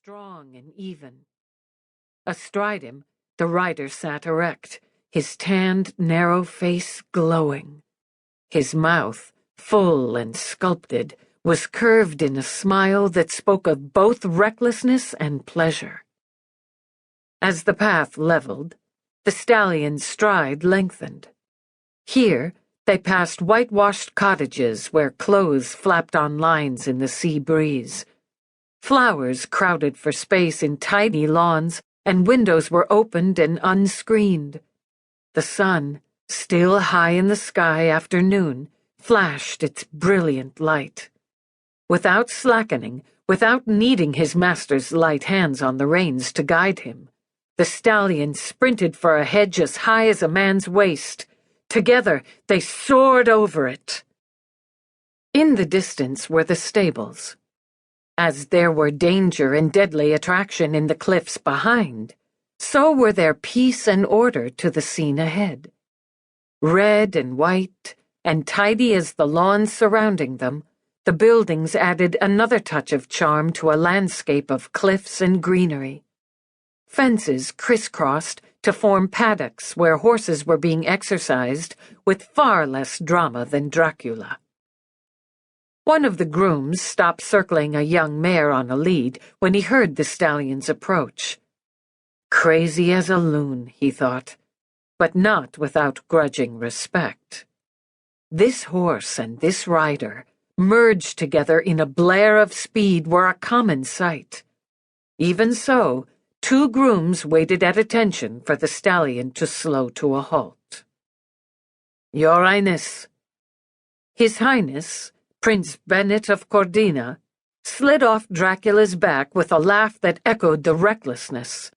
strong and even. Astride him, the rider sat erect, his tanned, narrow face glowing. His mouth, full and sculpted, was curved in a smile that spoke of both recklessness and pleasure. As the path leveled, the stallion's stride lengthened. Here, they passed whitewashed cottages where clothes flapped on lines in the sea breeze. Flowers crowded for space in tiny lawns, and windows were opened and unscreened. The sun, still high in the sky after noon, flashed its brilliant light. Without slackening, without needing his master's light hands on the reins to guide him, the stallion sprinted for a hedge as high as a man's waist. Together, they soared over it. In the distance were the stables. As there were danger and deadly attraction in the cliffs behind, so were there peace and order to the scene ahead. Red and white, and tidy as the lawns surrounding them, the buildings added another touch of charm to a landscape of cliffs and greenery. Fences crisscrossed to form paddocks where horses were being exercised with far less drama than Dracula. One of the grooms stopped circling a young mare on a lead when he heard the stallion's approach. Crazy as a loon, he thought, but not without grudging respect. This horse and this rider, merged together in a blare of speed, were a common sight. Even so, two grooms waited at attention for the stallion to slow to a halt. "Your Highness." His Highness, Prince Bennett of Cordina, slid off Dracula's back with a laugh that echoed the recklessness.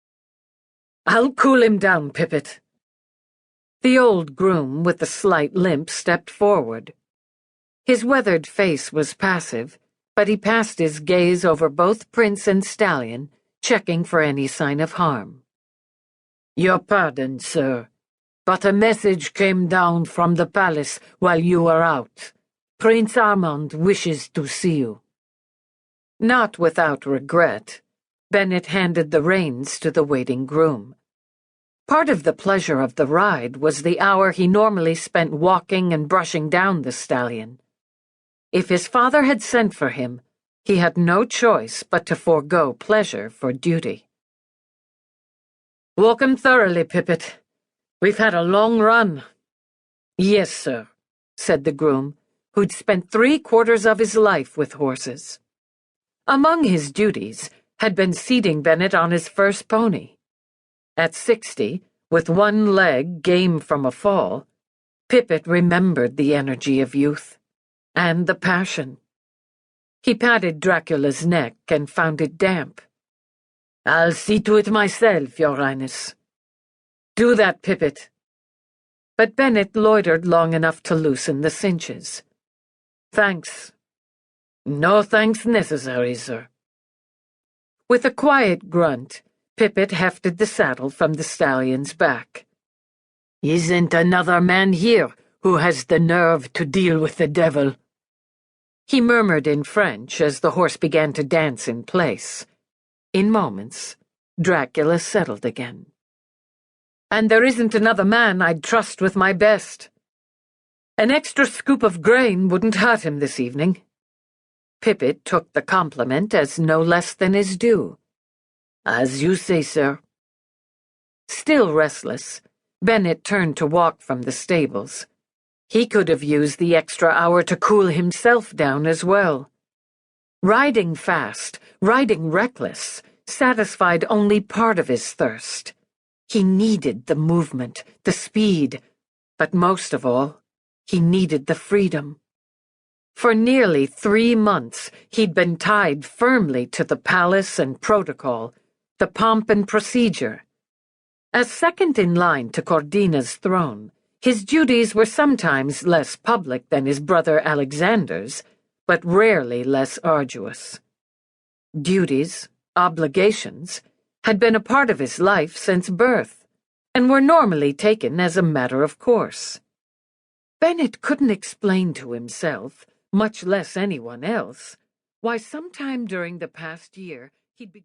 "I'll cool him down, Pippet." The old groom with the slight limp stepped forward. His weathered face was passive, but he passed his gaze over both prince and stallion, checking for any sign of harm. "Your pardon, sir, but a message came down from the palace while you were out. Prince Armand wishes to see you." Not without regret, Bennett handed the reins to the waiting groom. Part of the pleasure of the ride was the hour he normally spent walking and brushing down the stallion. If his father had sent for him, he had no choice but to forego pleasure for duty. "Walk him thoroughly, Pippet. We've had a long run." "Yes, sir," said the groom, who'd spent 3/4 of his life with horses. Among his duties had been seating Bennett on his first pony. At 60, with one leg game from a fall, Pippet remembered the energy of youth, and the passion. He patted Dracula's neck and found it damp. "I'll see to it myself, Your Highness." "Do that, Pippet." But Bennett loitered long enough to loosen the cinches. "Thanks." "No thanks necessary, sir." With a quiet grunt, Pippet hefted the saddle from the stallion's back. "Isn't another man here who has the nerve to deal with the devil?" He murmured in French as the horse began to dance in place. In moments, Dracula settled again. "And there isn't another man I'd trust with my best. An extra scoop of grain wouldn't hurt him this evening." Pippet took the compliment as no less than his due. "As you say, sir." Still restless, Bennett turned to walk from the stables. He could have used the extra hour to cool himself down as well. Riding fast, riding reckless, satisfied only part of his thirst. He needed the movement, the speed, but most of all, he needed the freedom. For nearly 3 months, he'd been tied firmly to the palace and protocol, the pomp and procedure. As second in line to Cordina's throne, his duties were sometimes less public than his brother Alexander's, but rarely less arduous. Duties, obligations, had been a part of his life since birth, and were normally taken as a matter of course. Bennett couldn't explain to himself, much less anyone else, why sometime during the past year he'd begun